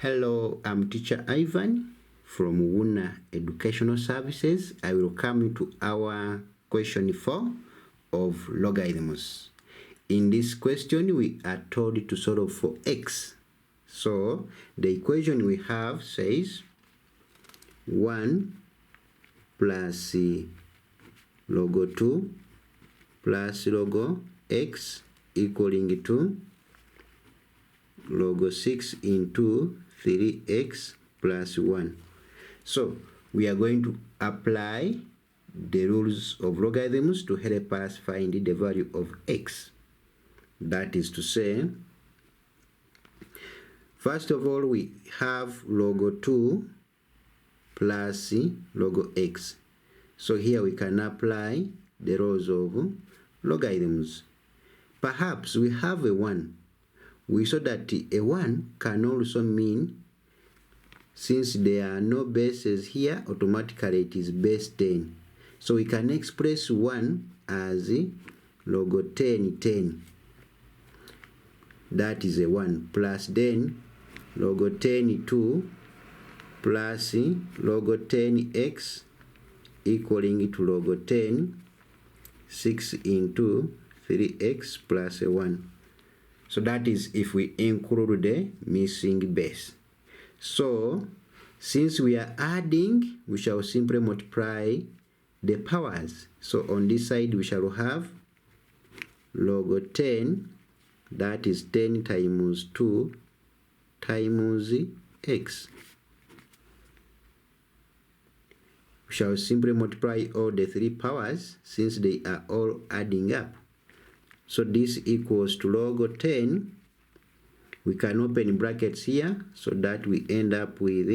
Hello, I'm Teacher Ivan from Wuna Educational Services. I will come to our question 4 of logarithms. In this question, we are told to solve for x. So, the equation we have says 1 plus log 2 plus log x equaling to log 6 into 3x plus 1. So we are going to apply the rules of logarithms to help us find the value of x. That is to say, first of all, we have log 2 plus log x. So here we can apply the rules of logarithms. Perhaps we have a 1. We saw that a 1 can also mean, since there are no bases here, automatically it is base 10. So we can express 1 as log 10, 10. That is a 1. Plus then log 10, 2 plus log 10x equaling to log 10, 6 into 3x plus a 1. So that is if we include the missing base. So since we are adding, we shall simply multiply the powers. So on this side we shall have log 10, that is 10 times 2 times x. We shall simply multiply all the 3 powers since they are all adding up. So this equals to log 10. We can open brackets here so that we end up with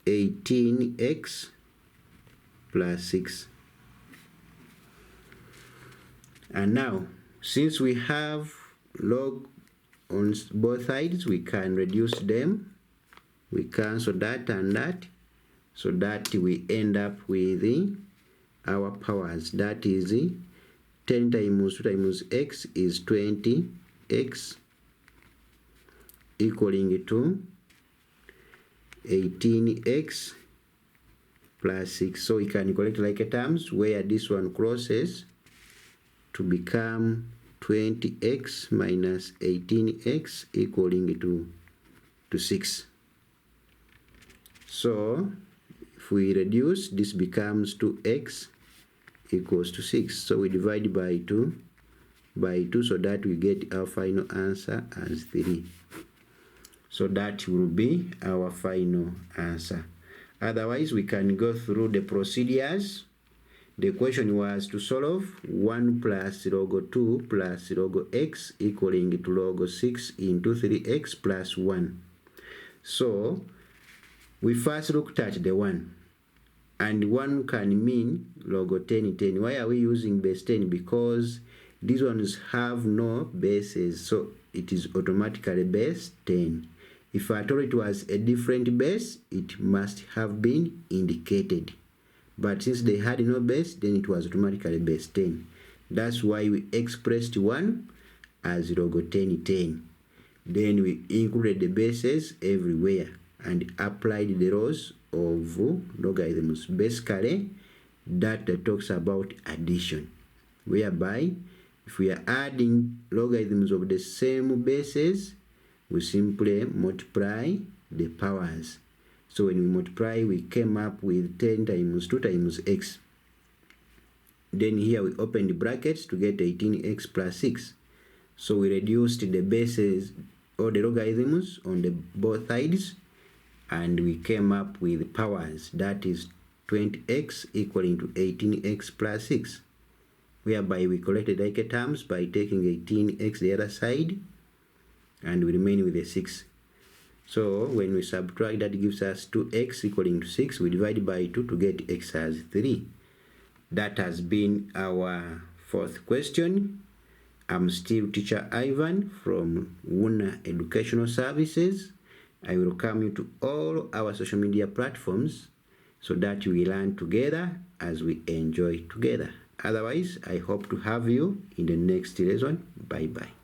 18x plus 6. And now, since we have log on both sides, we can reduce them. We cancel that and that, so that we end up with our powers. That is 10 times 2 times x is 20x equaling to 18x plus 6. So we can collect like terms where this one crosses to become 20x minus 18x equaling to 6. So if we reduce, this becomes 2x equals to 6. So we divide by 2 so that we get our final answer as 3. So that will be our final answer. Otherwise, we can go through the procedures. The question was to solve 1 plus log 2 plus log x equaling to log 6 into 3x plus 1. So we first looked at the 1. And 1 can mean log 10, 10. Why are we using base 10? Because these ones have no bases, so it is automatically base 10. If at all it was a different base, it must have been indicated. But since they had no base, then it was automatically base 10. That's why we expressed 1 as log 10, 10. Then we included the bases everywhere and applied the rules of logarithms. Basically, that talks about addition, whereby if we are adding logarithms of the same bases, we simply multiply the powers. So when we multiply, we came up with 10 times 2 times x. Then here we opened the brackets to get 18x plus 6. So we reduced the bases or the logarithms on the both sides, and we came up with powers, that is 20x equaling to 18x plus 6, whereby we collected like terms by taking 18x the other side, and we remain with the 6. So when we subtract, that gives us 2x equaling to 6. We divide by 2 to get x as 3. That has been our 4th question. I'm still Teacher Ivan from Wuna Educational Services. I will welcome you to all our social media platforms so that we learn together as we enjoy together. Otherwise, I hope to have you in the next lesson. Bye-bye.